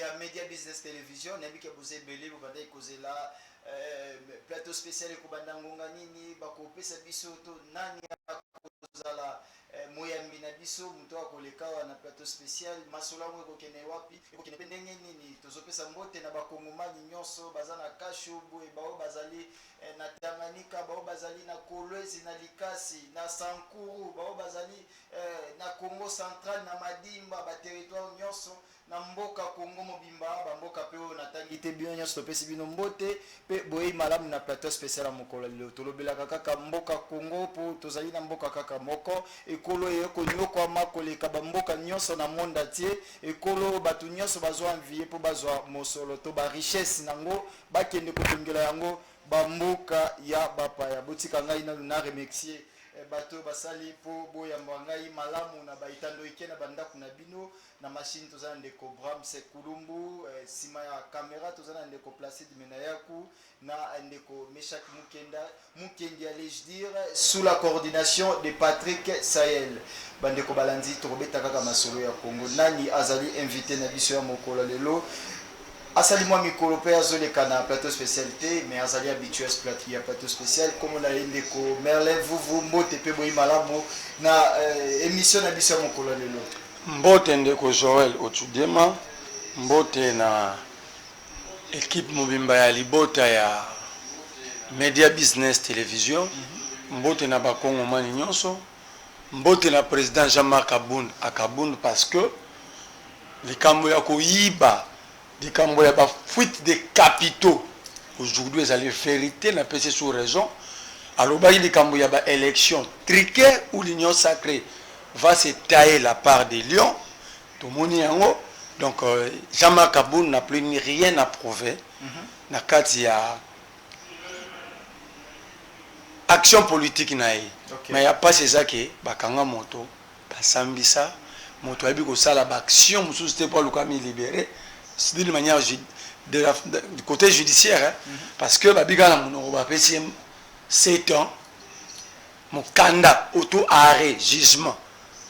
ya Media Business Television nabike bozebele bobanda ikozela plateau spécial ekobanda ngonga nini bakopesa biso to nani akozala moyambi na biso muto akolekawa na plateau spécial masolo yango ekokende wapi ekokende pe ndenge nini tozopesa mbote na bakongomani nyonso baza na kashubu bao bazali na Tanganyika bao bazali na Kolwezi na Likasi na Sankuru bao bazali na Congo Central na Madimba ba territoire nyonso na mboka Congo mobimba ba mboka pe na tangite bien nyonso topesi bino mbote pe boyi malamu na plateau spécial ya mokolo lelo tolobelaka kaka mboka Congo po tozali na mboka kaka moko ekolo yeko nyoko makoleka ba mboka nyonso na monde entier ekolo batu nyonso bazwa envie po bazwa mosolo to ba richesse nango bakende kotongela yango bamboka ya bapaya botika ngai na remercier bato basali po boyamba ngai malamu na baitando ikena bandako na bino na machine tozana ndeko Brahms Kulumbu sima ya camera tozana ndeko Placide Menayaku na ndeko Meshak Mukendi allais-je dire sous la coordination de Patrick Sahel bandeko balandi tobeta kaka masolo ya Congo nani azali invité na biso ya mokolo lelo asali moi mikolo pe azoleka na plateau spécialité mais azali habitué à plateau spécial comme on a ndeko Merlin vous mbote pe boyi malamu na émission na biso ya mokolo lelo mbote ndeko Joël Otudema mbote na équipe mobimba ya libota ya Media Business Television mbote na bakongo mani nyonso mbote na président Jean-Marc Akabund parce que likambo ya koyiba likambo ya ba fuite de capitaux aujourd'hui ils allaient vérité na PC sous raison alors ba likambo ya ba élection triquée où l'union sacrée va se tailler la part des lions tout moni yango donc Jean-Marc Akabund n'a plus ni rien à prouver na kati ya action politique naïe mais il y a pas ces qui bakanga moto basambisa moto abi ko sala ba action mususu c'était pas le kami libéré c'est de manière du côté judiciaire hein, parce que babiga na monoko ba pesi 7 ans mon candidat auto arrêt jugement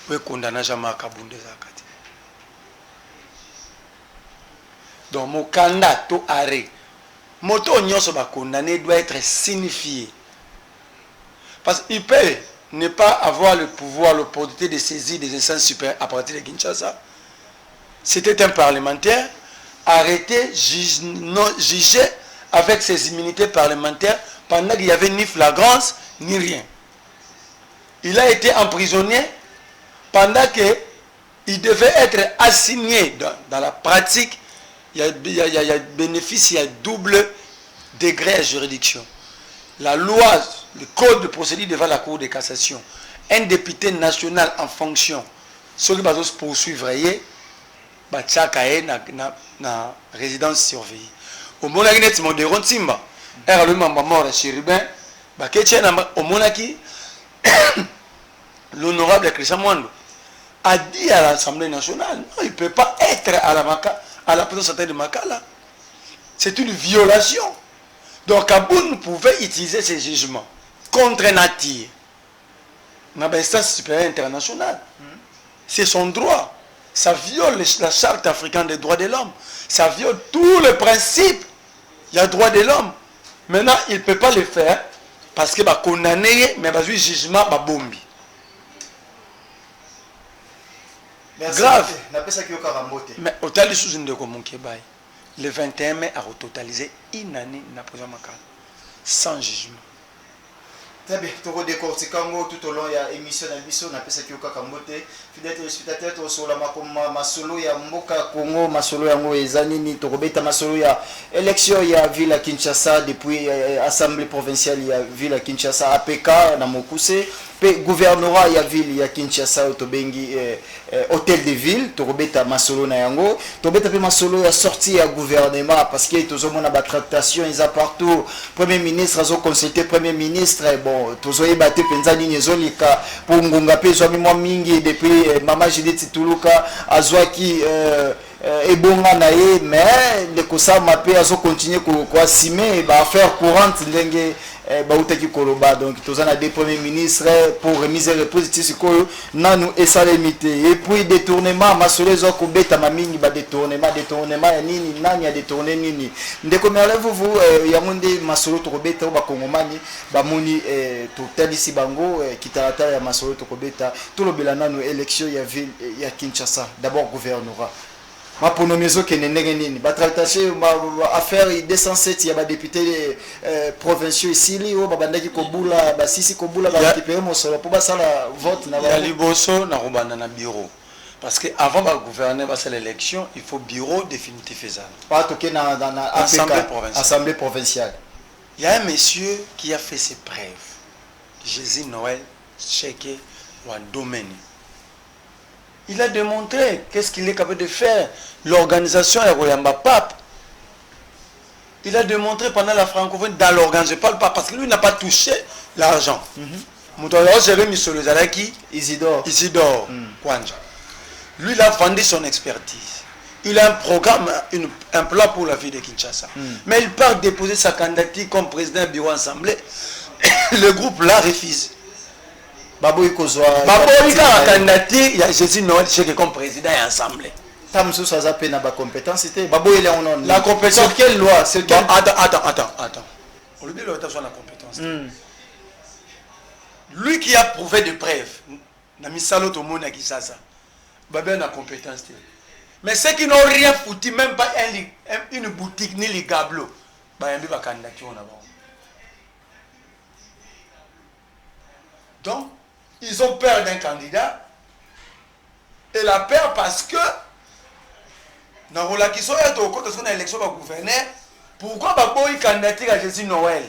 pour condamner Jean-Marc Akabund zakati donc mon candidat auto arrêt moto nyonso ba condamné doit être signifié. Parce qu'il peut ne pas avoir le pouvoir, l'opportunité de saisir des instances supérieures à partir de Kinshasa. C'était un parlementaire arrêté, jugé avec ses immunités parlementaires pendant qu'il n'y avait ni flagrance ni rien. Il a été emprisonné pendant qu'il devait être assigné dans la pratique. Il y a bénéfice, il y a double degré à juridiction. La loi, le code de procédure devant la Cour de cassation, un député national en fonction, ceux qui vont se poursuivre, na résidence surveillée. Au moment où il y a Timba, le membre mort chérubin, au moment où l'honorable Christian Mwando a dit à l'Assemblée nationale, non, il ne peut pas être à la présence de Makala. C'est une violation. Donc Kaboun pouvait utiliser ses jugements contre nature dans l'instance supérieure internationale. C'est son droit. Ça viole la charte africaine des droits de l'homme. Ça viole tous les principes. Il y a droit de l'homme. Maintenant, il ne peut pas le faire parce qu'il va condamner, mais il va jugement à bombi. Grave. Mais au tal de sous une de le 21 mai a totalisé une année na prison Makala sans jugement. Très bien, tu as décortiqué tout au long de l'émission d'Albiso, on a fait ça qui est au Kakambote. Fidèle téléspectateur, tu as sur la masolo ya Mboka Congo, masolo ya Ngo Ezanini, tu as masolo ya élection ya ville à Kinshasa depuis assemblée provinciale ya ville à Kinshasa APK na Mokuse. Pe gouvernorat ya ville ya Kinshasa otobengi hôtel de ville tokobeta masolo na yango tobeta pe masolo ya sortie ya gouvernement parce que tozomona ba tractation ils a partout premier ministre azo consulter premier ministre bon tozoyeba te penza nini ezolika po ngunga pe zo mwa mingi depuis mama Judith Tuluka azwaki ebonga na ye mais le kosama pe azo continuer ko assumer ba affaire courante ndenge bautaki koloba donc tozana des premiers ministres pour remise et reposition sikoyo nanu esalemi te et puis détournement masolo ezo kobeta mamingi ba détournement ya nini nani ya détourner nini ndeko merlevo vous yango nde masolo tokobeta ba kongomani bamoni totalisi bango kitalatala ya masolo tokobeta tolobela nanu élection ya ville ya Kinshasa d'abord gouvernorat mapono mezo ke ndenge nini batractation affaire 207 ya ba député provinciaux ici li o babandaki kobula basisi kobula ba récupérer mosolo pour basala vote na ya liboso na robanda na bureau parce que avant ba gouverner ba l'élection il faut bureau définitif ezala pas toquer dans assemblée provinciale. Il y a un monsieur qui a fait ses preuves Jésus Noël Cheke ou domaine. Il a démontré qu'est-ce qu'il est capable de faire. L'organisation est Royamba Pape. Il a démontré pendant la francophonie dans l'organisation. Je ne parle pas parce que lui n'a pas touché l'argent. Isidore Kwanja. Lui, il a vendu son expertise. Il a un programme, un plan pour la vie de Kinshasa. Mais il part déposer sa candidature comme président du bureau assemblée. Le groupe là refuse. Baboy candidature, il y a Jésus Noël comme président et assemblée. La compétence. La compétence. Sur quelle loi? Sur quelle... Attends. On lui dit la compétence. Lui qui a prouvé de preuves, Babel n'a compétence. Mais ceux qui n'ont rien foutu, même pas une boutique ni les gablots, donc, ils ont peur d'un candidat. Et la peur parce que dans l'élection de gouverneur, pourquoi Baboy candidature à Jésus Noël?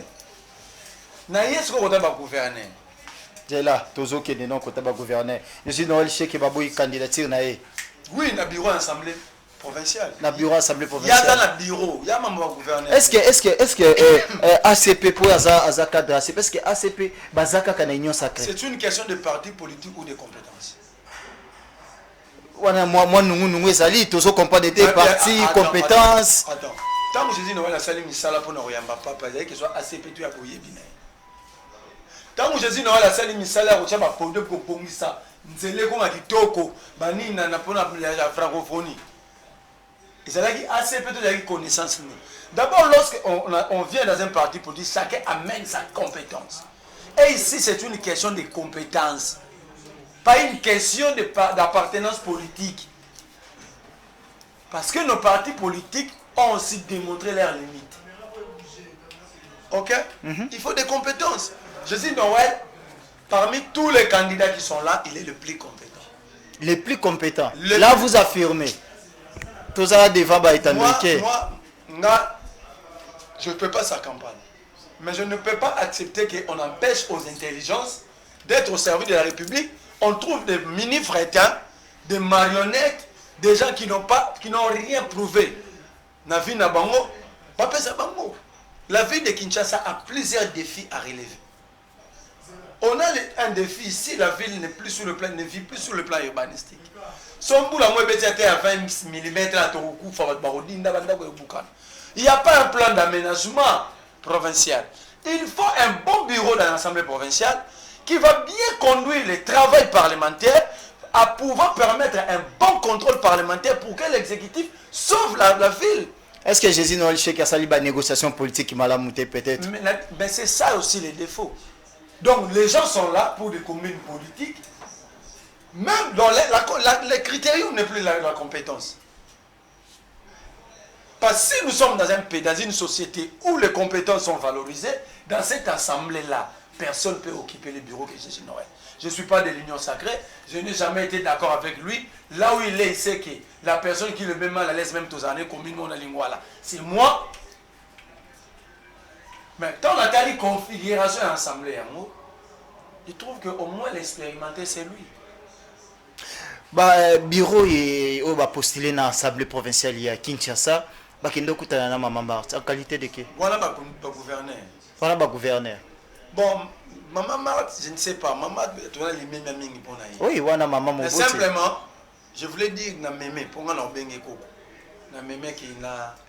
N'est-ce qu'on va gouverner? C'est là, Tozo qui est non côté gouverneur. Jésus Noël sait que Baboy candidature naé. Oui, dans le bureau assemblée provinciale. Dans le bureau assemblée provinciale. Il y a dans le bureau, il y a même gouverneur. Est-ce que ACP pour Aza cadre ACP, est-ce que ACP Bazaka kana union sacrée? C'est une question de parti politique ou de compétences. Moi nous ezali Tozo comprendre des partis compétences. Attends. Tant que Jésus Noël a sali misala pour Royamba Papa, il que soit ACP tu as boyé bien. Tant que Jésus Noël a sali misala ko chaba pondo ko pongisa. Nzele ko makitoko bani na pona la francophonie. Ils ont dit ACP tu as connaissance. D'abord lorsqu'on vient dans un parti politique, chacun amène sa compétence. Et ici c'est une question de compétence. Pas une question d'appartenance politique. Parce que nos partis politiques ont aussi démontré leurs limites. Ok? Il faut des compétences. Jésus Noël, parmi tous les candidats qui sont là, il est le plus compétent. Le plus compétent. Là, vous affirmez. Tout ça devant américain. Moi, je ne peux pas sa campagne. Mais je ne peux pas accepter qu'on empêche aux intelligences d'être au service de la République. On trouve des mini-frétins, des marionnettes, des gens qui n'ont rien prouvé. La vie de Kinshasa a plusieurs défis à relever. On a un défi ici, la ville n'est plus sur le plan, ne vit plus sur le plan urbanistique. Son bout la à 20 mm à Toroukou, il n'y a pas un plan d'aménagement provincial. Il faut un bon bureau dans l'Assemblée provinciale qui va bien conduire le travail parlementaire à pouvoir permettre un bon contrôle parlementaire pour que l'exécutif sauve la ville. Est-ce que Jésus Noël Chek a sali la négociation politique qui m'a la mouté peut-être? Mais c'est ça aussi les défauts. Donc les gens sont là pour des communes politiques. Même dans les critériums n'est plus la compétence. Parce que si nous sommes dans un pays, dans une société où les compétences sont valorisées, dans cette assemblée-là, personne ne peut occuper le bureau que Jésus Noël. Je ne suis pas de l'union sacrée, je n'ai jamais été d'accord avec lui. Là où il est, il sait que la personne qui le met mal à l'aise, même tous années, comme mon lingua c'est moi. Mais dans la telle configuration et assemblée, je trouve qu'au moins l'expérimenter, c'est lui. Bureau et postulé dans l'Assemblée provinciale à Kinshasa, en qualité de qui? Voilà ma gouverneur. Voilà ma gouverneur. Bon, maman, je ne sais pas. Maman, tu as les mêmes amis pour naï. Oui, voilà maman. Mais simplement, je voulais dire que mémé, pour moi, mémé qui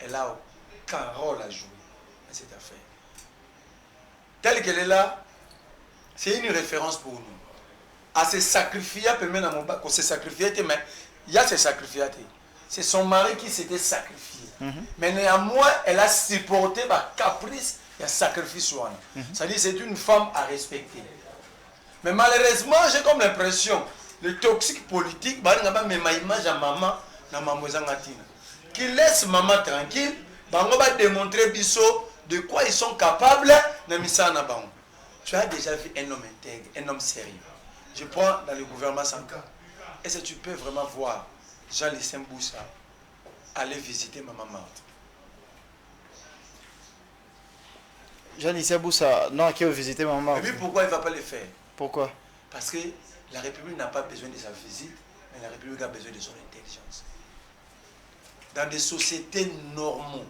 elle a aucun rôle à jouer dans cette affaire. telle qu'elle est là, c'est une référence pour nous. À se sacrifier, qu'on se sacrifier, mais il y a se sacrifier. C'est son mari qui s'était sacrifié. Mais néanmoins, elle a supporté ma caprice et un sacrifice. C'est-à-dire c'est une femme à respecter. Mais malheureusement, j'ai comme l'impression, les toxiques politiques, image à maman, qui laisse maman tranquille, on va démontrer biso de quoi ils sont capables. Tu as déjà vu un homme intègre, un homme sérieux. Je prends dans le gouvernement Sanka. Est-ce que tu peux vraiment voir Jean-Lucien Boussa aller visiter Maman Marthe? Jean-Lucien Boussa, non, qui veut visiter Maman Marthe. Et puis pourquoi il ne va pas le faire? Pourquoi? Parce que la République n'a pas besoin de sa visite, mais la République a besoin de son intelligence. Dans des sociétés normaux,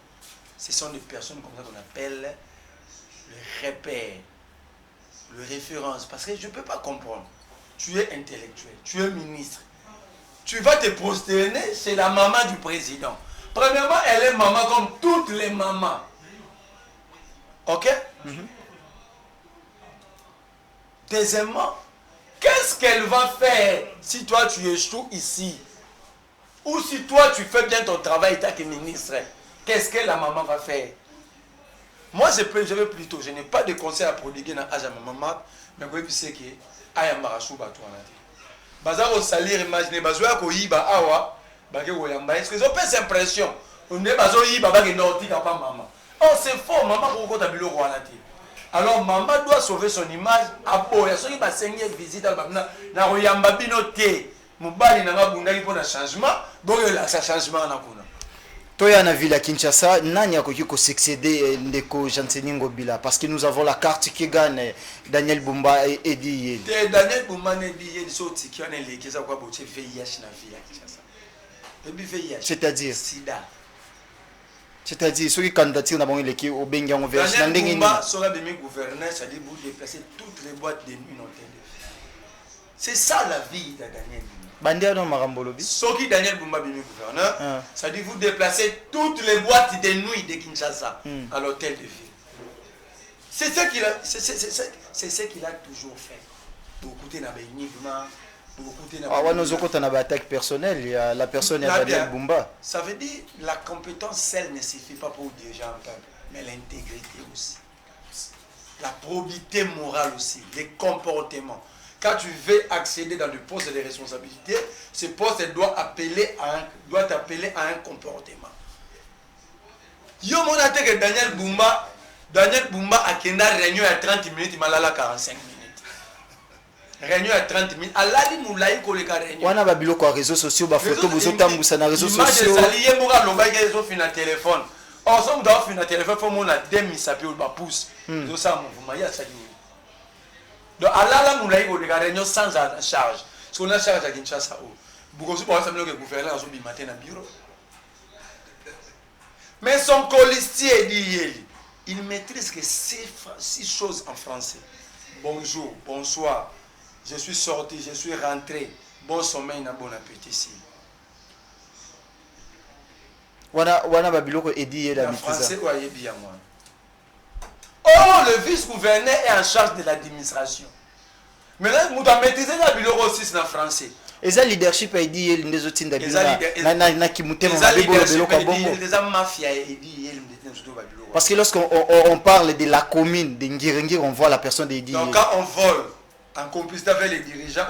ce sont des personnes comme ça qu'on appelle le repère, le référence. Parce que je ne peux pas comprendre. Tu es intellectuel, tu es ministre. Tu vas te prosterner chez la maman du président. Premièrement, elle est maman comme toutes les mamans. Ok? Deuxièmement, qu'est-ce qu'elle va faire si toi tu échoues ici? Ou si toi tu fais bien ton travail, tant que ministre? Qu'est-ce que la maman va faire? Moi, je vais plutôt, je n'ai pas de conseil à prodiguer dans l'âge à ma maman, mais je sais que aya marachou batouanate. Bazar au salir, imaginez, bazouya ko yiba awa, bagé woyamba. Est-ce que ils ont pas cette impression? On est bazo yiba bagé norti kapa maman. Oh, c'est faux, maman ko kota bilo wanate. Alors maman doit sauver son image. Abo, ya soki ba sengye visite al babna na woyamba bino te. Mubali na ngabunda ki pona changement, boyo la sa changement na kuna. Toya na ville à Kinshasa, nani akoki ko succéder ndeko Jansenyi Ngobila parce que nous avons la carte qui gagne Daniel Bumba et Edi Yeli. Daniel Bumba et Edi Yeli sont qui ont les qui ça quoi boche VIH na ville à Kinshasa. Et puis VIH. C'est-à-dire sida. C'est-à-dire ceux qui candidatent dans les qui au Benga on verse Daniel Bumba sera demi gouverneur, ça dit vous déplacer toutes les boîtes de nuit dans tel. C'est ça la vie de Daniel Bumba. Bandia non Marambolobi. Ce qui Daniel Bumba bimi gouverneur, ça dit vous déplacez toutes les boîtes de nuit de Kinshasa à l'hôtel de ville. C'est ce qu'il a, c'est ce qu'il a toujours fait. Beaucoup de n'abénigement, beaucoup de ah nous avons une attaque personnelle, il y a la personne à Daniel Bumba. Ça veut dire la compétence seule ne suffit pas pour diriger un peuple, mais l'intégrité aussi, la probité morale aussi, les comportements. Quand tu veux accéder dans le poste de responsabilité, ce poste doit t'appeler à un comportement. Yo mon attaque que Daniel Bumba a kenda réunion à 30 minutes, malala 45 minutes. Réunion à 30 minutes. Alali moulaï ko le réunion. Wana ba biloko réseaux sociaux, ba photo bozo tambusa na réseaux sociaux. Image salié moka lomba ke zo fina téléphone. On somme doit fina téléphone faut mon a demi sapi ou ba pouce. Zo ça mouvement ya sali. Donc, Allah moulaï ko le réunion sans charge. Si on a charge à Kinshasa, beaucoup de personnes que le gouverneur a soumis matin à bureau. Mais son colistier dit il maîtrise que 6 choses en français. Bonjour, bonsoir, je suis sorti, je suis rentré, bon sommeil, bon appétit. Wana babiloko edi la français ou ayebi ya moi. Oh, le vice-gouverneur est en charge de l'administration. Maintenant, nous avons maîtrisé la biloko aussi en français. Et ça leadership a dit il les autres d'abila na kimutema mabebo biloko bongo. Parce que lorsqu'on parle de la commune de Ngiringir, on voit la personne de Edi. Donc quand on vole en complicité avec les dirigeants,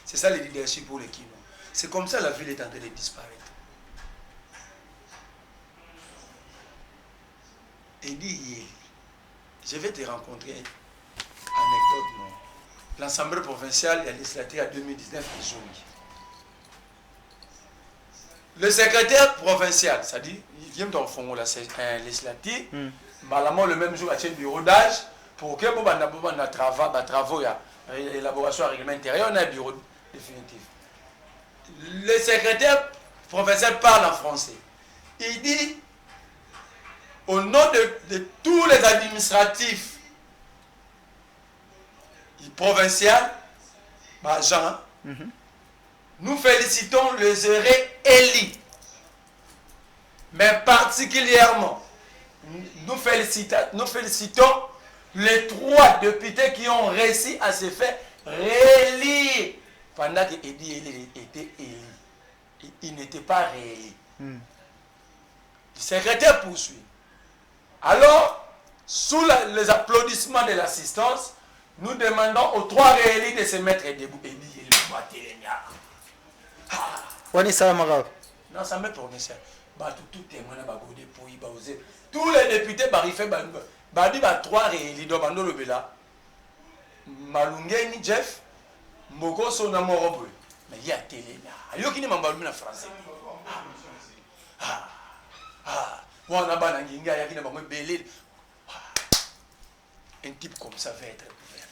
c'est ça le leadership pour l'équipe. C'est comme ça la ville est en train de disparaître. Edi, je vais te rencontrer. Anecdote, non. L'Assemblée provinciale et législative en 2019 à Zongi. Le secrétaire provincial, c'est-à-dire, il vient dans le fond de la législative, le même jour, il y a un bureau d'âge pour que nous ayons travaux, élaboration règlement intérieur, on a un bureau définitif. Le secrétaire provincial parle en français. Il dit, au nom de tous les administratifs provincial, Jean, nous félicitons les heureux élus, mais particulièrement nous félicitons les 3 députés qui ont réussi à se faire réélire pendant que Edi Yeli était élu. Il n'était pas réélu. Le secrétaire poursuit. Alors, sous les applaudissements de l'assistance, nous demandons aux 3 réélus de se mettre debout. Edi Yeli doit télénia. Non, ça me promet ça. Tout témoin a bagodé pour y baoser. Tous les députés barifé badi ba 3 réélus dans bando le bela. Malungeni Jeff, Moko sona morobo. Mais il y a télénia. Yo qui ne m'embalme en français. Un type comme ça va être couvert.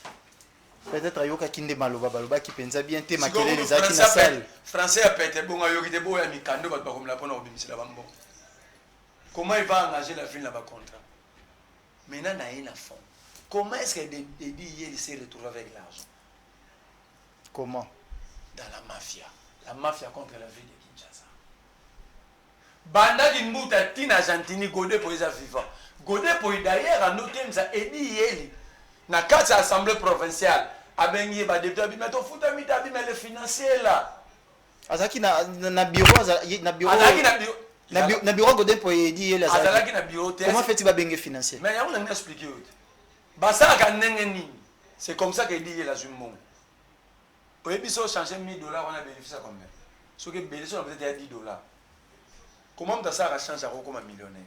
Peut-être Ayoka Kinde Maloba Baloba qui pense bien te maquiller les acquis na salle. Français a pété bon Ayoki de boya mi kando ba comme la pona obimisi la bambo. Comment il va engager la ville là-bas contrat? Maintenant na ina fond. Comment est-ce que Edi Yeli s'est retrouvé avec l'argent? Comment? Dans la mafia. La mafia contre la ville de Kinshasa. Banda Kimbuta Tina Argentine Godé pour les vivants. Godé pour d'ailleurs en noté ça Edi Yeli. Na carte assemblée provinciale. Abengi ba député mais to futa mita bi mais le financier là. Azaki na bureau na bureau. Azaki na bureau Godé pour Edi Yeli Azaki na bureau. Comment fait-il ba bengue financier? Mais on a expliqué. Basa ka nengeni. C'est comme ça que Edi Yeli a zumon. Au début, si on change $1000, on a bénéficié à combien? Ce qui bénéficie, on a peut-être $10. Comment ça a changé à comme un millionnaire?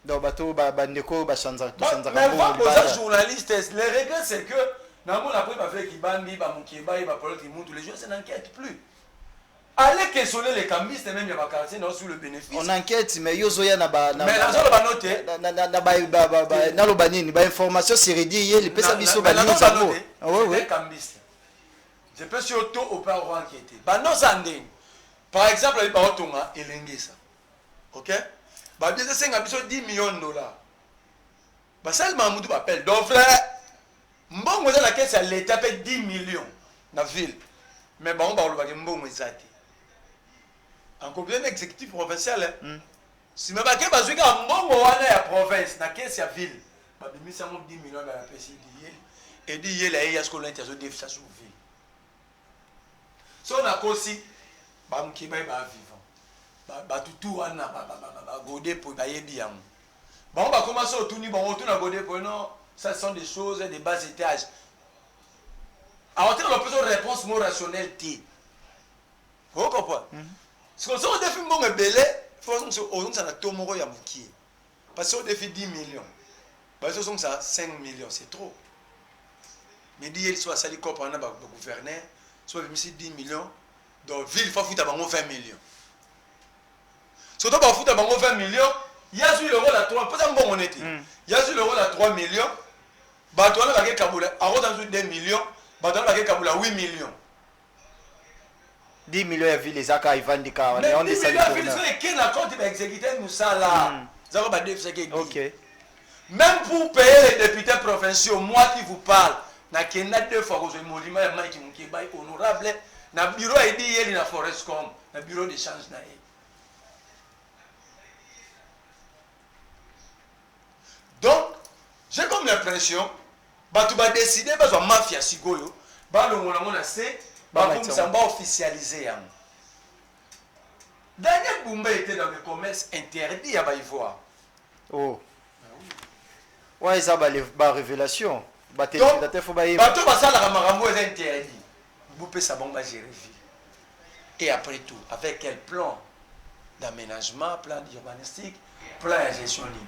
Donc, bateau, bandeko, bachanza, mais vous journaliste, le regret c'est que, dans mon après, avec Ibambi, Moukiba, tous les jours, ça n'enquête plus. Allez questionner les cambistes, même il y a pas quartier, non, sur le bénéfice. On enquête, mais yozoya na ba. Mais l'argent va noter. Na lo banini, ba information sur Edi Yeli, pesa biso ba ni ça. Oui. Je peux surtout au pas enquêter. Non, ça par exemple, il va autonga et l'engesa. Ok? Bah bien c'est 10 millions de dollars. Bah ça le Mamoudou m'appelle. Donc frère, mbongo dans la caisse l'État paye 10 millions dans la ville. Mais bah on va le baguer mbongo ezati. Encore bien exécutif provincial. Si me baguer bazuka mbongo wana ya province na caisse ya ville. Bah bien ça 10 millions dans la PC d'hier. Et d'hier là il y a ce qu'on a interzo déficit sur ville. Si on a aussi, bah mkiba ba vivant, bah tout wana bah godé pour ba yebi yam. Bah on va commencer au tourner, bon on tourne à godé pour non, ça sont des choses, des bas étages. Alors on a besoin de réponse more rationnelle t. Vous comprenez? Si on a défi bon belé, faut on ça na tomoro ya mukie. Parce que on défi 10 millions. Bah ça 5 millions, c'est trop. Mais dire soit ça les comprendre ba gouverneur soit 10 millions, donc ville faut foutre 20 millions. Si on va foutre 20 millions, il y a sur le rôle à 3, pas un bon honnête. Il y a sur le rôle à 3 millions, Batoana va gagner Kaboula, à rôle dans 2 millions, Batoana va gagner Kaboula 8 millions. 10 millions de villes, les Aka, Ivan Dika, on est 10 millions de villes, qui n'a compte va exécuter nous ça là. Ça va ok. Même pour payer les députés provinciaux, moi qui vous parle, na kenda 2 fois que je monument ya Mike Mukiba honorable na bureau Edi Yeli na Forestcom na bureau d'échange na e. Donc j'ai comme l'impression batu ba décider ba mafia sikoyo ba le mona c'est ba comme ça ba officialiser yam. Daniel Bumba était dans le commerce interdit à Baïvoire. Oh. Ouais, ça ba révélation. Donc, bateau basala marambo est interdit. Boupé sa bombe gérer ville. Et après tout, avec quel plan d'aménagement, plan d'urbanistique, plan de gestion libre.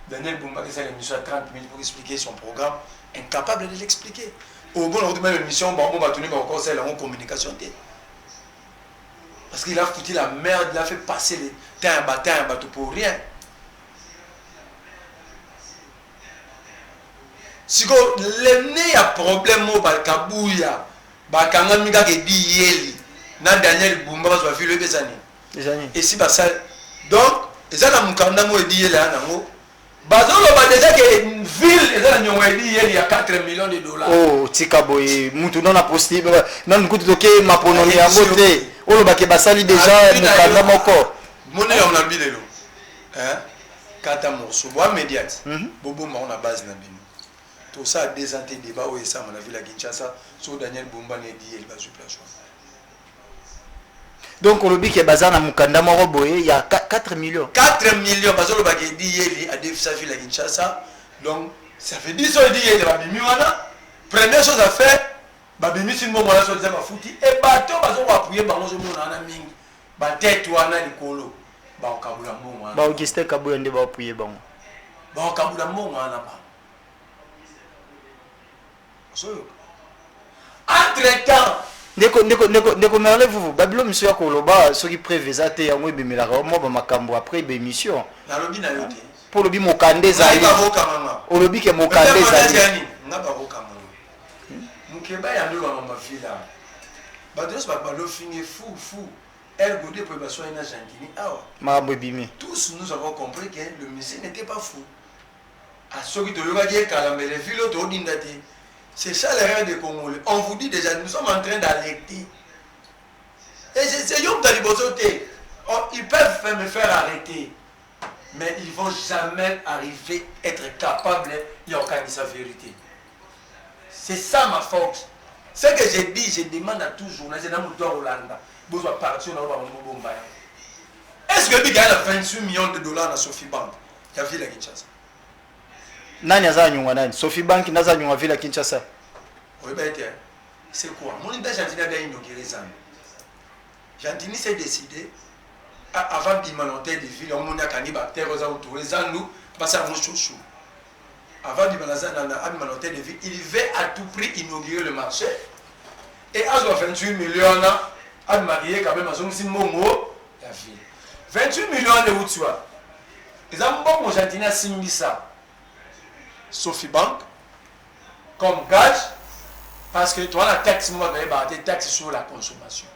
Daniel Bumba qui fait l'émission à 30 minutes pour expliquer son programme, incapable de l'expliquer. Au bon, on dit même l'émission, on va tourner au conseil en communication. Parce qu'il a foutu la merde, il a fait passer les temps bateau pour rien. Si il y a problème au Balkabouya, Bakangamiga qui dit Yeli, na Daniel Bumba va faire le des années. Et si ça donc, ça la mukanda mo dit Yeli anango. Bazolo ba déjà que ville ça nyongo dit Yeli à 4 millions de dollars. Oh, tikaboy, mutu non a possible, non kutu toke mapononi ya moté. O lo ba ke basali déjà mukanda moko. Mona ya mna bilelo. Hein? 4 morceaux. Bois médiate. Bobo on a base na bino. Tout ça des anté débat au ça mon avis la Kinshasa sur Daniel Bumba ne dit il va sur place. Donc on lobby qui est basé na Mukanda moko boye il y a 4 millions. 4 millions parce que le bagay dit yeli a défi sa ville la Kinshasa. Donc ça fait 10 ans dit yeli ba bimi wana. Première chose à faire ba bimi sin mo mona so ba fouti et bateau bazo ko appuyer bango zo mona na mingi. Ba tête wana likolo. Ba okabula mo wana. Ba Augustin Kabuya nde ba appuyer bango. Ba okabula mo wana ba. Entre-temps, ndeko merle vous babilo monsieur ya koloba soki prévisa te yango ebemelaka mo ba makambo après bémission na lobi na yote pour lobi mokande zali olobi ke mokande zali nga ba ko kamama mukeba ya ndo ba mafila ba dos ba lo fingi fou elle godé pour ba soigner na Gentini awa makambo ebimi tous nous avons compris que le monsieur n'était pas fou à soki to yoga die kalambele filo to dindati. C'est ça l'erreur des Congolais. On vous dit déjà, nous sommes en train d'alerter. Et c'est Yom Talibozoté. Ils peuvent me faire arrêter. Mais ils ne vont jamais arriver à être capables d'organiser la vérité. C'est ça ma force. Ce que j'ai dit, je demande à tous les journalistes, est-ce que il y a 28 millions de dollars dans Sophie Bank? Il y a vu la Kinshasa. Nani azanyunga nani? Sophie Bank nazanyunga vile Kinshasa. Oui, ben c'est quoi? Mon idée Gentini a bien inauguré ça. Gentini s'est décidé avant de monter des villes, on a cani bactères aux autour les nous passer à mon chouchou. Avant de monter des villes, il veut à tout prix inaugurer le marché. Et à 28 millions à marier quand même à son momo la ville. 28 millions de où tu vois? Les ambons mon Gentini a signé ça. Sophie Bank comme gage parce que toi la taxe moi des taxes sur la consommation.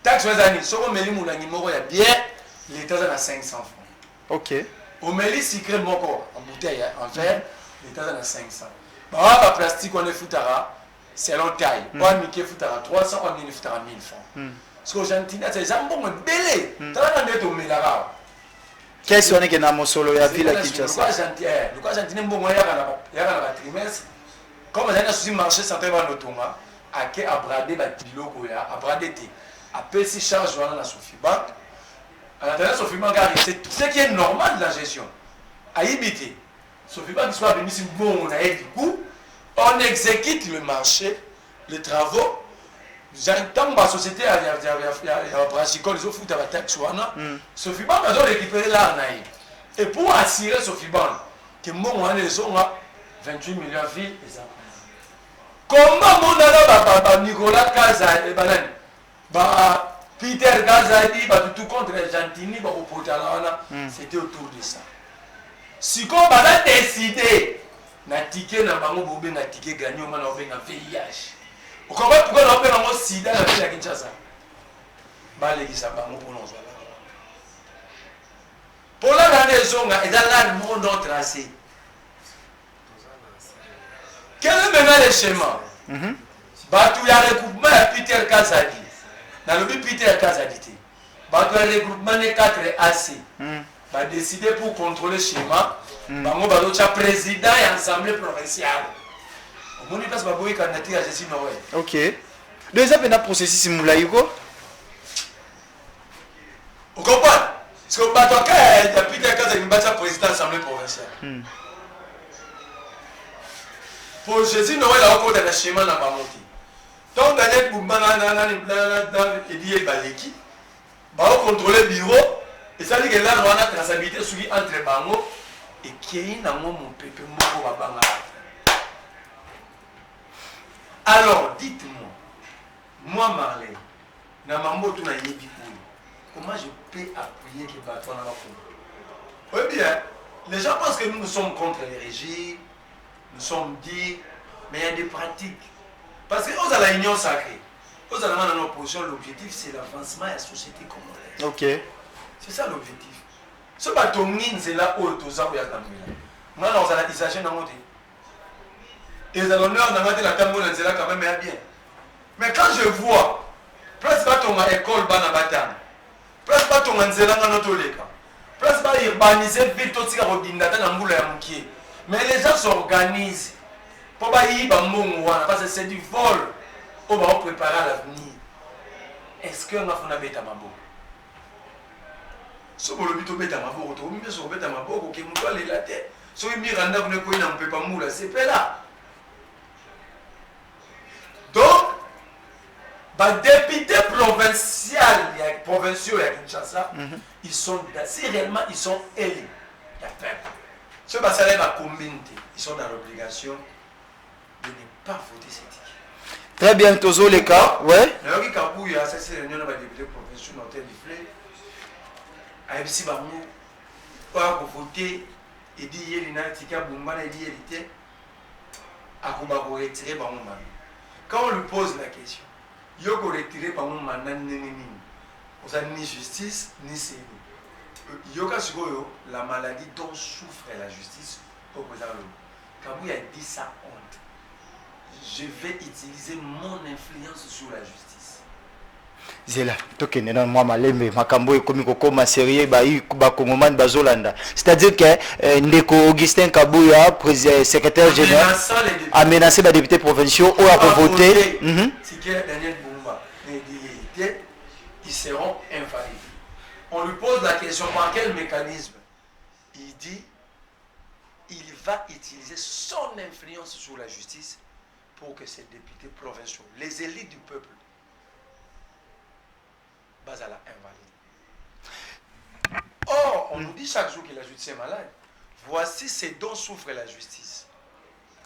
Taxe aux années sur le meli moulani moko ya bien l'état à 500 francs. OK. Au meli secret moko en bouteille en verre l'état à 500. Bah plastique on est foutara selon taille. Pas Mickey foutara 300 on est foutara 1000 francs. Parce que Argentine c'est jambon belé. T'as pas de melara. Qu'est-ce qu'on est que na mosolo ya ville Kinshasa? Le cas Argentine bon ya na trimestre. Comme ça na souci marché central va notonga a ke abrader ba biloko ya abrader te. A PC charge wana na Sophie Bank. À la dernière Sophie Bank c'est tout ce qui est normal de la gestion. A ibité. Sophie Bank soit venu si bon on a du coup on exécute le marché, les travaux. J'entends ma société à Brasicole, ils ont foutu la taxe. Sophie Bank a récupéré là. Et pour assurer Sophie Bank que mon ils ont 28 millions de villes. Comment mon ami Nicolas Kaza et Banane, Peter Gazadi, tout contre Gentini, c'était autour de ça. Si on a décidé, na ticket na bango bobe na ticket gagné on a un VIH. Vous comprenez pourquoi on appelle un sida dans la ville de Kinshasa? Pour la raison, il y a un monde tracé. Quel est maintenant le schéma? Il y a un regroupement de Peter Kazadi. Dans le but Peter Kazadi, il y a un regroupement de 4 AC. Il a décidé pour contrôler le schéma. Il y a un président et assemblée provinciale. OK. Deuxième pénal processus Moulaïgo. Vous comprenez? Parce que Batoka est depuis que le président de l'Assemblée provinciale. Pour Jésus, nous avons encore des schémas dans la montée. Donc, Daniel Boubana, Elie Baleki, va contrôler le bureau. Et ça dit que là, on a la traçabilité entre Bango et qui est dans mon peuple. Alors, dites-moi, moi Marlène, comment je peux appuyer que Batou n'a pas fait? Oui bien, les gens pensent que nous sommes contre les régimes, nous sommes dits, mais il y a des pratiques. Parce que aux à la union sacrée, aux à la opposition, l'objectif c'est l'avancement de la société congolaise. OK. C'est ça l'objectif. Ce bateau c'est là où tout ça où il y a moi on a la discussion dans mon thé. Et les honneurs dans la table c'est là quand même bien. Mais quand je vois presque pas ton école bana batang, presque pas ton nzela dans notre leka, presque pas pas urbaniser vite tout tika kodinda ta mbula ya mukie. Mais les gens s'organisent. Pour pas y parce que c'est du vol. On va préparer à l'avenir. Est-ce que on a fait un mabo? Si vous avez fait un mabo, vous avez fait un mabo, vous avez fait la tête. Si vous avez fait un mabo, vous avez fait un mabo, c'est pas là. Donc, les députés provinciaux à Kinshasa, ils sont, si réellement ils sont élus, il y a peuple. Ceux qui sont la communauté, ils sont dans l'obligation de ne pas voter cette équipe. Très bien, Tozo, les cas. Ouais. Mais il y a ces réunions de députés provinciaux dans tel flé. Si on va voter, il dit qu'il y a un ticket, il dit qu'il y a retirer par mon mandat. Quand on lui pose la question, il y a retirer par mon mandat, vous avez ni justice, ni série. La maladie dont souffre la justice au président Kabouya a dit ça honte. Je vais utiliser mon influence sur la justice. Zela, tokene na mwa malembe makambo ekomi kokoma sérieux ba Congolais bazolanda. C'est-à-dire que ndeko Augustin Kabouya, secrétaire général, a menacé les députés provinciaux ou à voter. Si Daniel Bumba ils seront invalides. On lui pose la question par quel mécanisme. Il dit il va utiliser son influence sur la justice pour que ces députés provinciaux, les élites du peuple, basent à la invalide. Or, on nous dit chaque jour que la justice est malade. Voici ce dont souffre la justice.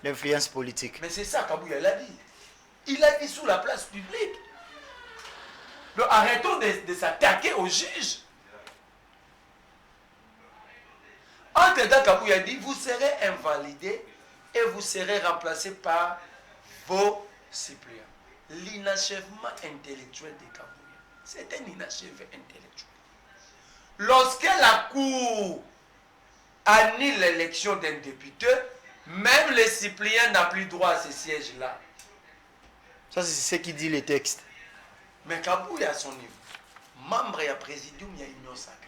L'influence politique. Mais c'est ça Kabouya l'a dit. Il a dit sur la place publique. Donc, arrêtons de s'attaquer aux juges. Entre-temps, Kabouya dit, vous serez invalidé et vous serez remplacé par vos suppléants. L'inachèvement intellectuel de Kabouya, c'est un inachevé intellectuel. Lorsque la Cour annule l'élection d'un député, même les suppléants n'ont plus droit à ce siège-là. Ça, c'est ce qui dit les textes. Mais Kabouya à son niveau, membre et présidium, il y a une union sacrée.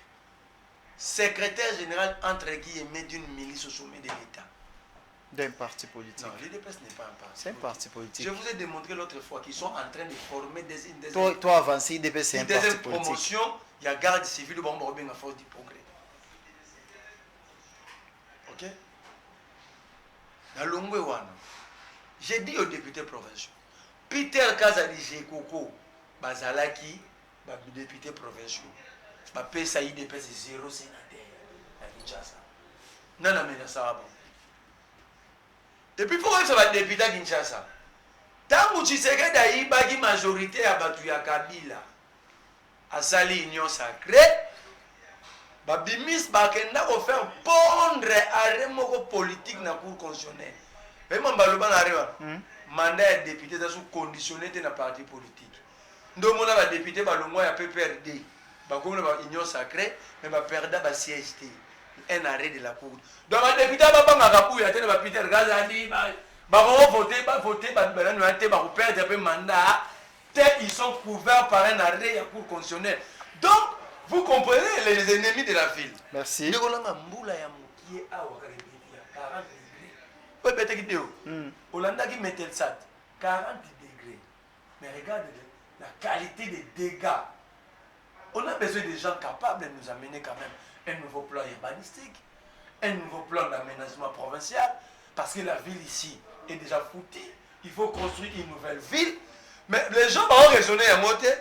Secrétaire général entre guillemets d'une milice au sommet de l'État. D'un parti politique. Non, l'UDPS n'est pas un parti. C'est un parti politique. Je vous ai démontré l'autre fois qu'ils sont en train de former des toi avancé, l'UDPS c'est un parti politique. Promotion, il y a garde civile, bon, on bien à force du progrès. Ok? Dans l'Ongwewana, j'ai dit aux députés provinciaux, Peter Kazadi Jekoko, Bazalaki, député provinciaux. Pesa IDP c'est 0 sénateur à Kinshasa. Non, non, mais ça va bon. Depuis pourquoi ça va député à Kinshasa? Tant que tu sais que d'ailleurs, la majorité à Batuya Kabila, à Sali Union Sacrée, Bimis Bakenda va faire pondre à remoko politique dans la cour constitutionnelle. Et mon baloban arrive. Mandat de député dans sous conditionné dans la parti politique. Donc, on a député balongo à PPRD. Comme l'union sacrée, mais va perdre la siège, un arrêt de la cour. Donc, les députés va Peter Gazani, va voter, perdre mandat, ils sont couverts par un arrêt de la cour constitutionnelle. Donc, vous comprenez les ennemis de la ville. Merci. Hollanda qui mettait le SAT, 40 degrés. Mais regarde la qualité des dégâts. On a besoin de gens capables de nous amener quand même un nouveau plan urbanistique, un nouveau plan d'aménagement provincial, parce que la ville ici est déjà foutue. Il faut construire une nouvelle ville. Mais les gens vont raisonner à monter.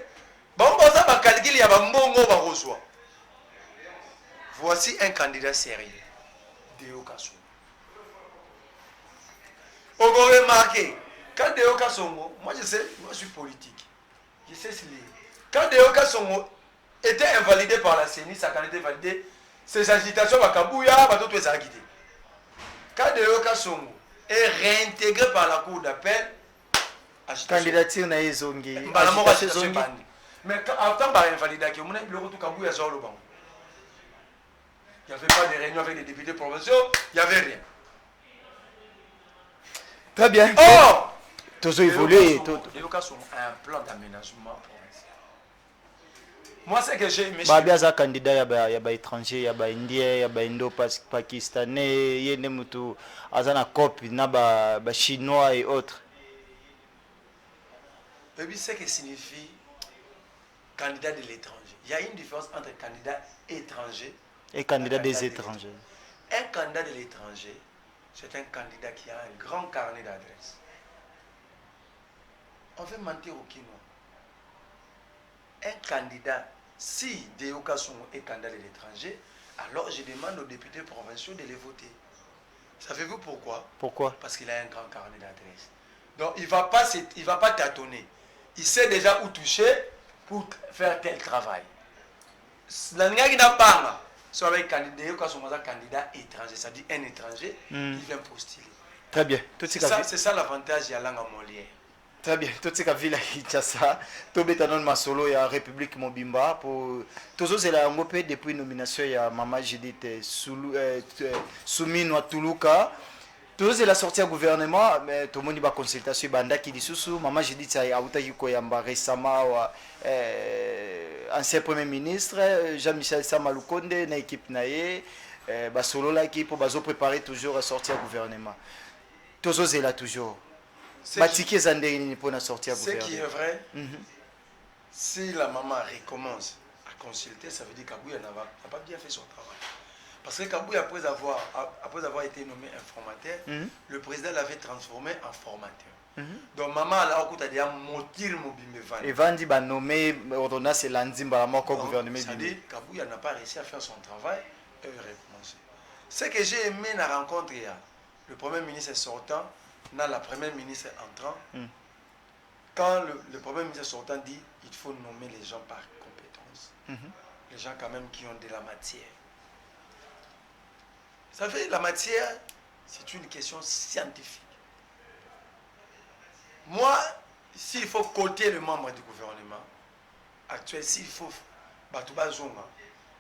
Voici un candidat sérieux. Deo Kassongo. On va remarquer, quand Deo Kassongo, moi je sais, moi je suis politique. Je sais ce livre. Quand Deo Kassongo était invalidé par la CENI, sa candidature validée, ses agitations à Kabouya, tout est agité. Quand Deo Kassongo est réintégré par la cour d'appel, candidature na ezongi. Mais avant de l'invalidation, il n'y avait pas de réunion avec les députés provinciaux, il n'y avait rien. Très bien. Or, Tozo évolué. Les locaux sont un plan d'aménagement provincial. Moi, c'est que j'ai aimé. Babiaza candidat ya ba étranger, ya ba indien, ya ba indo pakistanais, yene mutu azana copie na ba chinois et autres. Et puis, c'est que signifie candidat de l'étranger. Il y a une différence entre candidat étranger et candidat des étrangers. Un candidat de l'étranger, c'est un candidat qui a un grand carnet d'adresses. On veut mentir au Kinois. Un candidat, si Deoka Songo est candidat de l'étranger, alors je demande aux députés provinciaux de les voter. Savez-vous pourquoi? Pourquoi? Parce qu'il a un grand carnet d'adresses. Donc il ne va pas tâtonner. Il sait déjà où toucher pour faire tel travail. La soit avec candidat étranger, c'est-à-dire un étranger, il vient postuler. Très bien. C'est ça l'avantage de la langue molière. Très bien. Tout ce que vu la Kinshasa, tout bétanon masolo ya République Mobimba pour tous c'est la ngopé depuis nomination ya Mama Judith Soumino Tuluka. Tous c'est la sortie au gouvernement, mais tout le monde va consultation banda qui dit sous Mama Judith ça a outa yuko yamba récemment ancien premier ministre Jean-Michel Samalukonde na équipe naie basolo la équipe pour bazo préparer toujours à sortir au gouvernement. Tous c'est là toujours. Ce qui est vrai, si la maman recommence à consulter, ça veut dire qu'Abouya n'a pas bien fait son travail. Parce que Kabouya, après avoir été nommé informateur, le président l'avait transformé en formateur. Donc maman a dit motir mobimbe et Vandi va nommer ordonnance et l'anzimba la au gouvernement. C'est-à-dire qu'Abouya n'a pas réussi à faire son travail et recommencer. Ce que j'ai aimé dans la rencontre, le premier ministre sortant, dans la première ministre entrant, quand le premier ministre sortant dit il faut nommer les gens par compétence, les gens quand même qui ont de la matière. Ça fait la matière, c'est une question scientifique. Moi, s'il faut coter le membre du gouvernement actuel, s'il faut Batouba Zonga,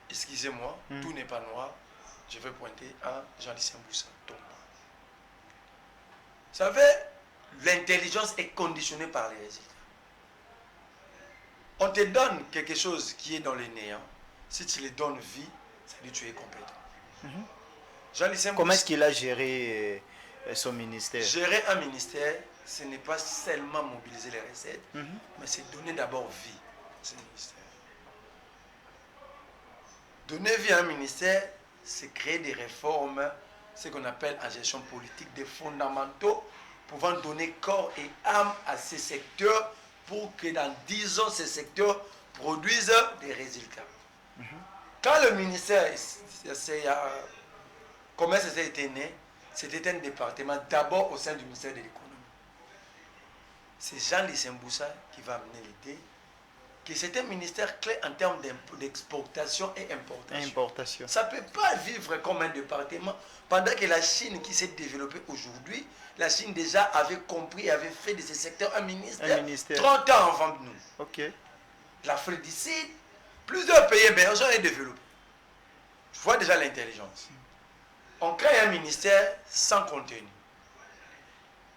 excusez-moi, tout n'est pas noir, je vais pointer à Jean-Lucien Boussa. Vous savez, l'intelligence est conditionnée par les résultats. On te donne quelque chose qui est dans le néant. Si tu lui donnes vie, ça veut dire que tu es compétent. Comment est-ce qu'il a géré son ministère? Gérer un ministère, ce n'est pas seulement mobiliser les recettes, mais c'est donner d'abord vie à ce ministère. Donner vie à un ministère, c'est créer des réformes, ce qu'on appelle en gestion politique, des fondamentaux pouvant donner corps et âme à ces secteurs pour que dans 10 ans, ces secteurs produisent des résultats. Quand le ministère, comment ça a été né, c'était un département d'abord au sein du ministère de l'économie. C'est Jean-Lucien Boussa qui va amener l'idée que c'est un ministère clé en termes d'exportation et importation. Ça ne peut pas vivre comme un département pendant que la Chine qui s'est développée aujourd'hui, la Chine déjà avait compris, avait fait de ce secteur un ministère 30 ans avant de nous. Okay. L'Afrique du Sud, plusieurs pays émergents et développés. Je vois déjà l'intelligence. On crée un ministère sans contenu.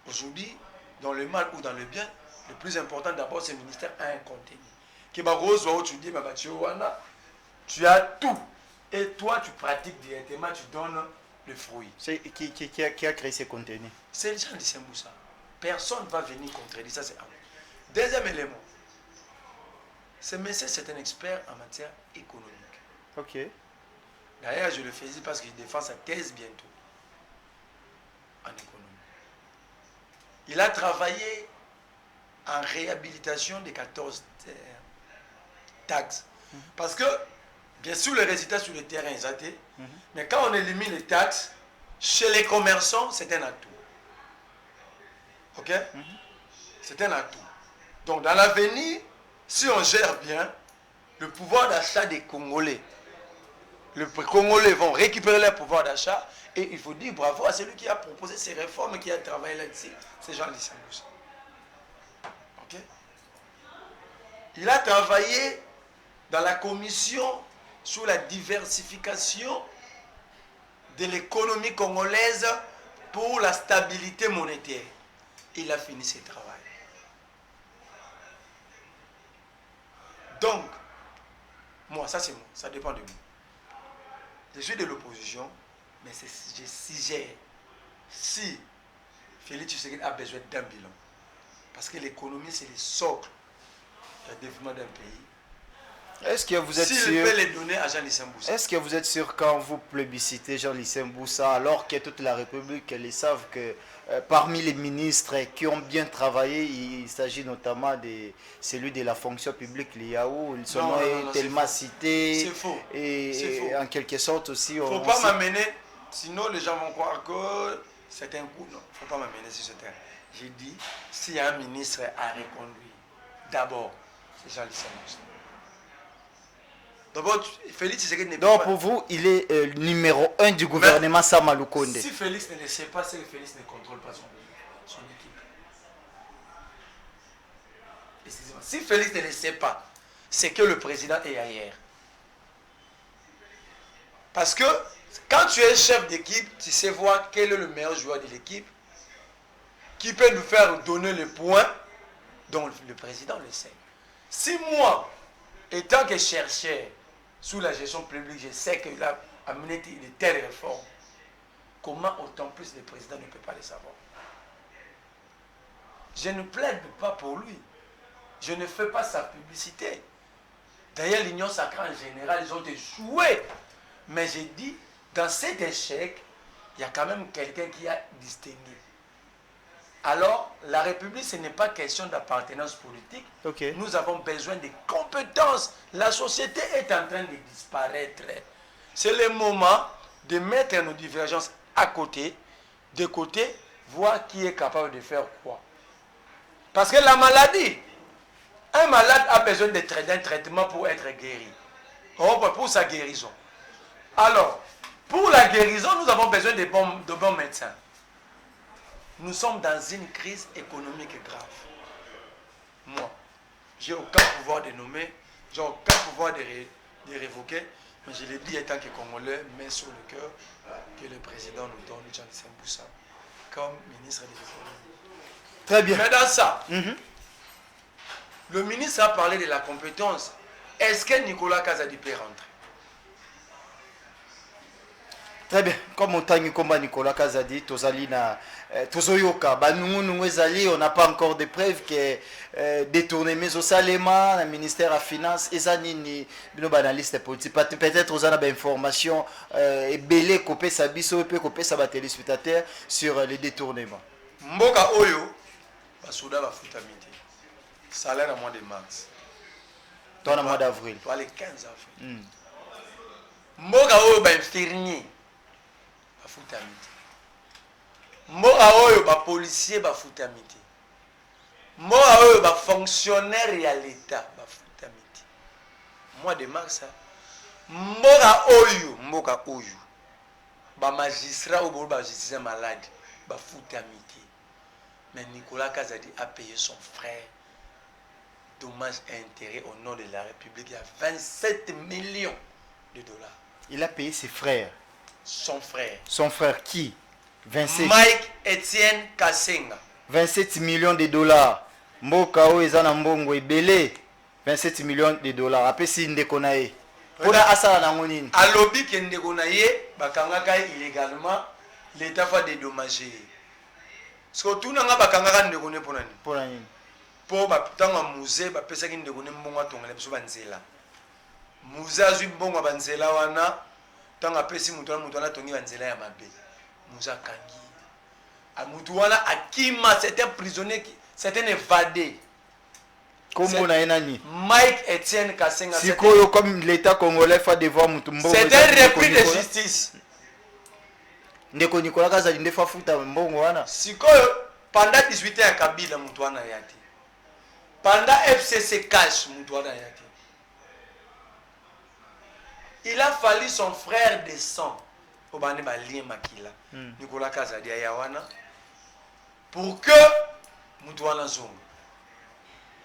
Aujourd'hui, dans le mal ou dans le bien, le plus important d'abord, ce ministère a un contenu. Tu as tout. Et toi, tu pratiques directement, tu donnes le fruit. C'est qui a créé ces contenus? C'est le gens de Saint-Boussa. Personne ne va venir contredire ça. C'est un. Deuxième élément. Ce monsieur, c'est un expert en matière économique. Ok. D'ailleurs, je le faisais parce qu'il défend sa thèse bientôt en économie. Il a travaillé en réhabilitation des 14 taxes. Parce que, bien sûr, les résultats sur le terrain, ils étaient, mais quand on élimine les taxes, chez les commerçants, c'est un atout. Ok? C'est un atout. Donc, dans l'avenir, si on gère bien, le pouvoir d'achat des Congolais, les Congolais vont récupérer leur pouvoir d'achat et il faut dire bravo à celui qui a proposé ces réformes et qui a travaillé là-dessus, c'est Jean-Lucien Boussa. Ok? Il a travaillé dans la commission sur la diversification de l'économie congolaise pour la stabilité monétaire. Il a fini ses travail. Donc, Moi, ça c'est moi, ça dépend de moi. Je suis de l'opposition, mais je suggère si Félix Tshisekedi a besoin d'un bilan. Parce que l'économie, c'est le socle du développement d'un pays. Est-ce que vous êtes S'il sûr peut les donner à Jean-Lucien Boussa. Est-ce que vous êtes sûr quand vous plébiscitez Jean-Lucien Boussa, alors que toute la République, ils savent que parmi les ministres qui ont bien travaillé, il s'agit notamment de celui de la fonction publique, l'IAO, son nom est tellement cité. C'est faux. Et en quelque sorte aussi... Il ne faut pas m'amener, sinon les gens vont croire que c'est un coup. Non, il ne faut pas m'amener sur ce terrain. J'ai dit, s'il y a un ministre à reconduire, d'abord, c'est Jean-Lucien Boussa. D'abord, Félix Tshisekedi n'est pas... Donc pour vous, il est numéro 1 du gouvernement Sama Lukonde. Si Félix ne le sait pas, c'est que Félix ne contrôle pas son équipe. Excusez-moi. Si Félix ne le sait pas, c'est que le président est ailleurs. Parce que quand tu es chef d'équipe, tu sais voir quel est le meilleur joueur de l'équipe, qui peut nous faire donner le point, dont le président le sait. Si moi, étant que chercheur sous la gestion publique, je sais qu'il a amené de telles réformes, comment autant plus le président ne peut pas le savoir? Je ne plaide pas pour lui. Je ne fais pas sa publicité. D'ailleurs, l'Union sacrée en général, ils ont échoué. Mais j'ai dit, dans cet échec, il y a quand même quelqu'un qui a distingué. Alors, la République, ce n'est pas question d'appartenance politique. Okay. Nous avons besoin de compétences. La société est en train de disparaître. C'est le moment de mettre nos divergences à côté, de côté, voir qui est capable de faire quoi. Parce que la maladie, un malade a besoin d'un traitement pour être guéri. Pour sa guérison. Alors, pour la guérison, nous avons besoin de bons médecins. Nous sommes dans une crise économique grave. Moi, j'ai aucun pouvoir de nommer, j'ai aucun pouvoir de révoquer, mais je l'ai dit étant que Congolais, mais sur le cœur, que le président nous donne Jean-Lucien Boussa comme ministre des Économies. Très bien. Mais dans ça, le ministre a parlé de la compétence. Est-ce que Nicolas Kazadi peut rentrer? Très bien. Comme on t'a comme Nicolas Kazadi, Tozalina, Tozoyoka, on n'a pas encore de preuves que détourné, mais au Salema, le ministère des Finances, et Zanini, nos analystes politiques, peut-être aux informations et belé copé sa biso, peut copé sa téléspectateur sur les détournements. Mboka Oyo, Basouda va foutre à midi. Salaire à mois de mars. Dans le mois d'avril. Toi, le 15 avril. Mboka Oyo, infirmier. Bafuta miti. Mboka oyo ba policier bafuta miti. Mboka oyo ba fonctionnaire ya l'État bafuta miti. Mois de mars, mboka oyo ba magistrat ou ba justice malade bafuta miti. Mais Nicolas Kazadi a payé son frère dommages et intérêts au nom de la République. Il y a 27 millions de dollars. Il a payé ses frères. Son frère. Son frère qui? 27. Mike Etienne Kasenga. 27 millions de dollars. Mboka o ezana mbongo ebele. 27 millions de dollars. Après si ndeko na ye. Pona asala nango nini? Alobi ke ndeko na ye bakangaka illégalement, l'État va dédommager. Parce que tout nanga bakangaka ndeko ne pona ni. Pona nini? Po ba tanga musée ba pesa ki ndeko ne mbongo atongela biso banzela. Musée azwi mbongo banzela wana. Tanga pesi mutu wana tongi banzela ya mabe. Musée kangi. A mutu wana akima, c'était un prisonnier, c'était un évadé. Comment on a nani? Mike Etienne Kasenga. Sikoyo comme l'État congolais fait devoir mutu mbongo. C'est un repris de justice. Ndeko Nicolas Kazadi ndefa futa mbongo wana. Sikoyo pendant 18 ans ya Kabila mutu wana yati. Pendant FCC cash mutu wana yati. Il a fallu son frère de sang au bande balien makila Nicolas Kazadi ayawana pour que mutu wana zongo.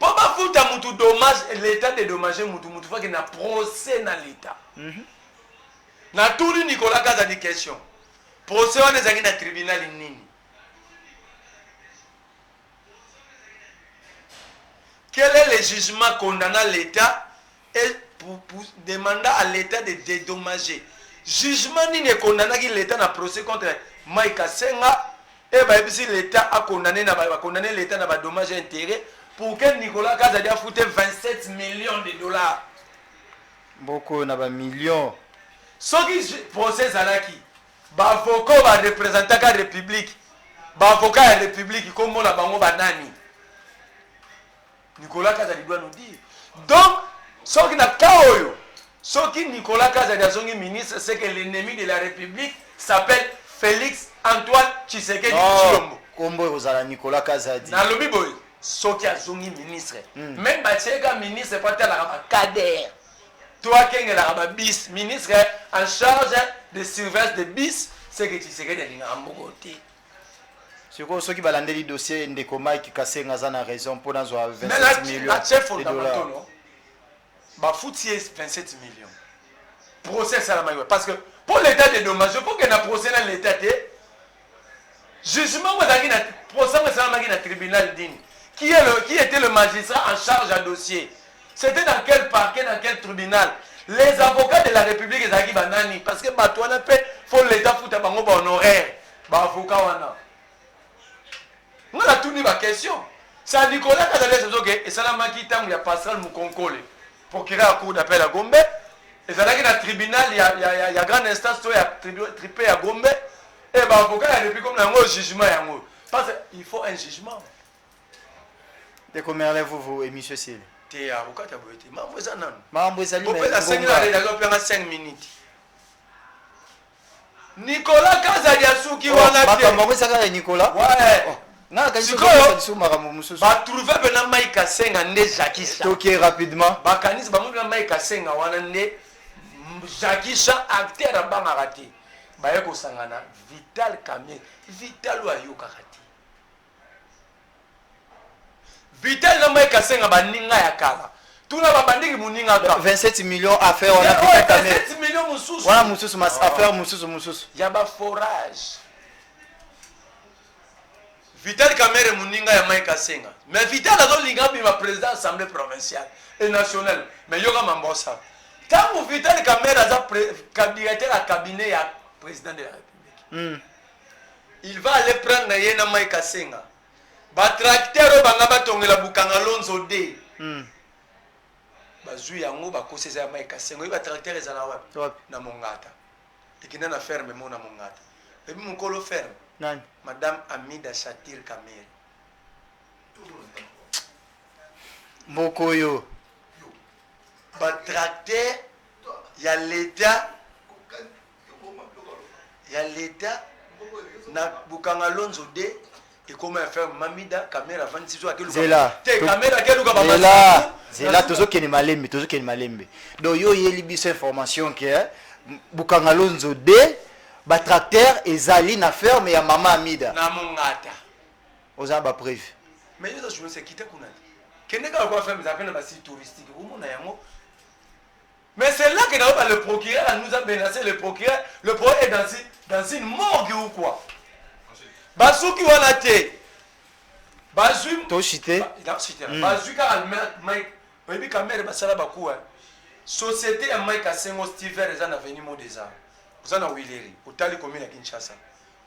Pour pas foutre mutu dommage l'État dédommager mutu faut qu'il y ait un procès dans l'État. Na tout Nicolas Kazadi question. Procès on est dans tribunal nini. Quel est le jugement condamnant l'État et pour demander à l'État de dédommager. Jugement ni ne condamné l'État na procès contre Mike Kasenga et bah si l'État a condamné l'État na dommage et intérêt pour que Nicolas Kazadi a foutu 27 millions de dollars. Beaucoup na ba millions. Ce qui procès alaki ba avocat ba représentant la République. Ba avocat la République comme on a bango banani. Nicolas Kazadi doit nous dire. Donc ce qui n'a pas oyo. Ce qui Nicolas Kazadi ministre, c'est que l'ennemi de la République s'appelle Félix Antoine Tshisekedi Tshilombo. Kombo ozala Nicolas Kazadi. Na lobi boy, ce qui a zongi ministre. Même Bachega ministre pas tel la Kader. Toi qui est la bis ministre en charge de surveillance de bis, c'est que Tshisekedi est en Bogoté. C'est quoi ceux qui balande le dossier Ndeko Mike Kasenga za na raison pour dans 27 millions de dollars. Bah foutier 27 millions. Procès à la maille. Parce que pour l'état de dommages, pour qu'il y ait un procès dans l'état de jugement, procès à la tribunal digne. Qui était le magistrat en charge du dossier? C'était dans quel parquet, dans quel tribunal? Les avocats de la République, ils ont dit banani. Parce que il faut l'état foutre en honoraire. Bah avocat wana. On a tout mis ma question. C'est Nicolas Kazadi et ça n'a pas quitté il y a Pascal Moukonkole. Procureur à cour d'appel à Gombe. Et ça n'a qu'un tribunal, il y a grande instance, il y a tripé à Gombe. Et ben avocat il y a depuis comme un jugement. Parce qu'il faut un jugement. De combien vous et monsieur Sil? Tu es avocat, tu as beau être. Mais vous avez non. Mais vous avez vous avez 5 minutes. Nicolas Kazadi Asuki wana Nicolas. Ouais. Na kanisi ko so maramu mususu. Ba trouver bena Mike Kasenga nde Jackie Chan. Toké rapidement. Ba kanisi ba mona Mike Kasenga wana nde Jackie Chan acteur ba marati. Ba yeko sangana Vital Kamerhe. Vital wa yo kakati. Vital na Mike Kasenga ba ninga ya kala. Tuna ba bandiki muninga ka. 27 millions affaires wana Vital Kamerhe. 27 millions mususu. Wana mususu mas affaire mususu. Ya ba forage. Vital Kamerhe Muninga ya Mike Kasenga. Mais Vital a donné le président de l'Assemblée provinciale et nationale. Mais il y a un mambosa. Quand Vital Kamerhe a directeur à cabinet du président de la République, il va aller prendre Yena Mike Kasenga. Ba tracteur bangaba tongela bukanga lonzo de. Ba zui yango ba kosesa ya Mike Kasenga. Ba tracteur ezala wapi? Na Mongata. Ekina na ferme mo na Mongata. Et puis mon colo ferme. Nani? Madame Amida Chatir Kamerhe. Mokoyo. Tracteur, il y a l'État. Il y a l'État. Na Bukanga Lonzo de. Et comment faire Mamida Kamerhe avant de se jouer à quel Zela. Kamerhe à quel Zela, toujours qu'il est malembe, toujours qu'il est malembe. Donc yo y a libis information que Bukanga Lonzo de. Ba tracteur ezali na ferme ya mama Amida na Mongata oza ba preuve mais yo je me sais quitter kuna kende ka quoi faire mes appels na site touristique au mona yango mais c'est là que le procureur nous a menacé le procureur est dans une morgue ou quoi basuki wana te bazui to cité dans cité bazui ka Mike baby Kamerhe basala bakuwa société ya Mike Kasenga Steven eza na avenue Modeza. Vous avez Willeri, vous avez commune à Kinshasa.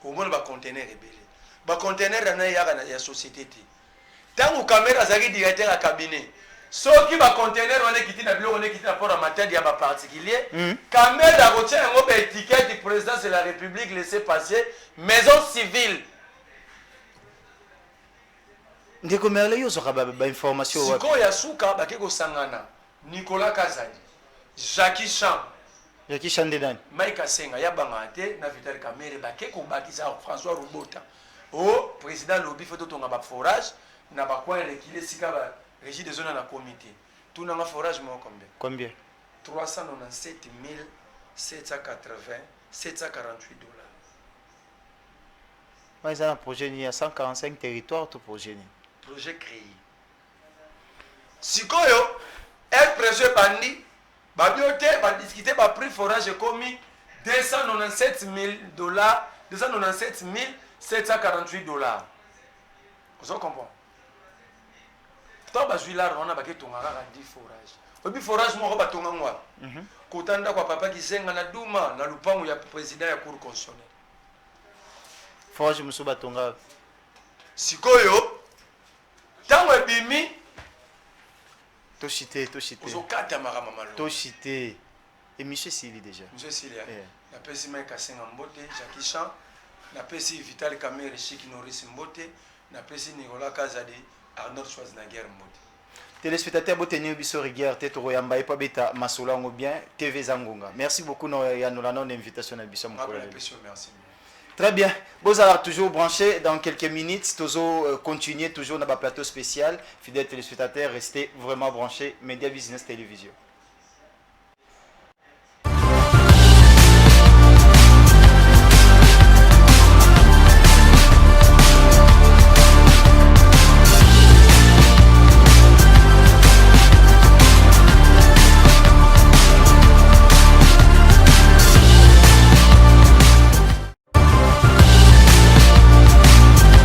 Vous avez des conteneurs rebelles. Les conteneurs dans la société. Tant que Kamerhe a directeur à cabinet, ceux qui ont des conteneurs, on est quitté dans le bureau, on est quitté dans la matière de particulier. Kamerhe a retiré une étiquette du président de la République, laissé passer, maison civile. Ndeko Merle yo soka ba information wa. Siko ya suka bakeko sangana. Nicolas Kazadi, Jackie Chan. Jackie Chan de Dan. Mike Kasenga ya bangate na Vital Kamerhe bakeko bakisa François Rubota. O président lobby faut tonga ba forage na ba coin reculé sika ba régie des zones na comité. Tout na forage mo combien? Combien? 397 780 748 $. Mais ça un projet il y a 145 territoires tout projet ni. Projet créé. Sikoyo un projet bandi babiote ba discuter ba prix forage commis $297 000 297 748 $. Vous comprenez? Toi, on a 10 forages. obi forage moko batonga ngwa kotanda kwa papa kizenga na duma na lupango ya président ya cour constitutionnelle forage musu batonga sikoyo tango ebimi toshite ozokata makambo malo toshite émission sili déjà monsieur Silia napesi Mike Kasenga Mbote Jackie Chan napesi Vital Kamerhe Chic Norris Mbote napesi Nicolas Kazadi Arnold Schwarzenegger Mbote. Téléspectateurs, boteni biso rigueur te to yamba epa beta masolango bien TV Zangonga. Merci beaucoup no ya nolana on invitation à biso mon collègue. Merci. Très bien. Vous allez toujours brancher dans quelques minutes. Toujours continuer toujours dans le plateau spécial. Fidèles téléspectateurs, restez vraiment branchés. Média Business Télévision.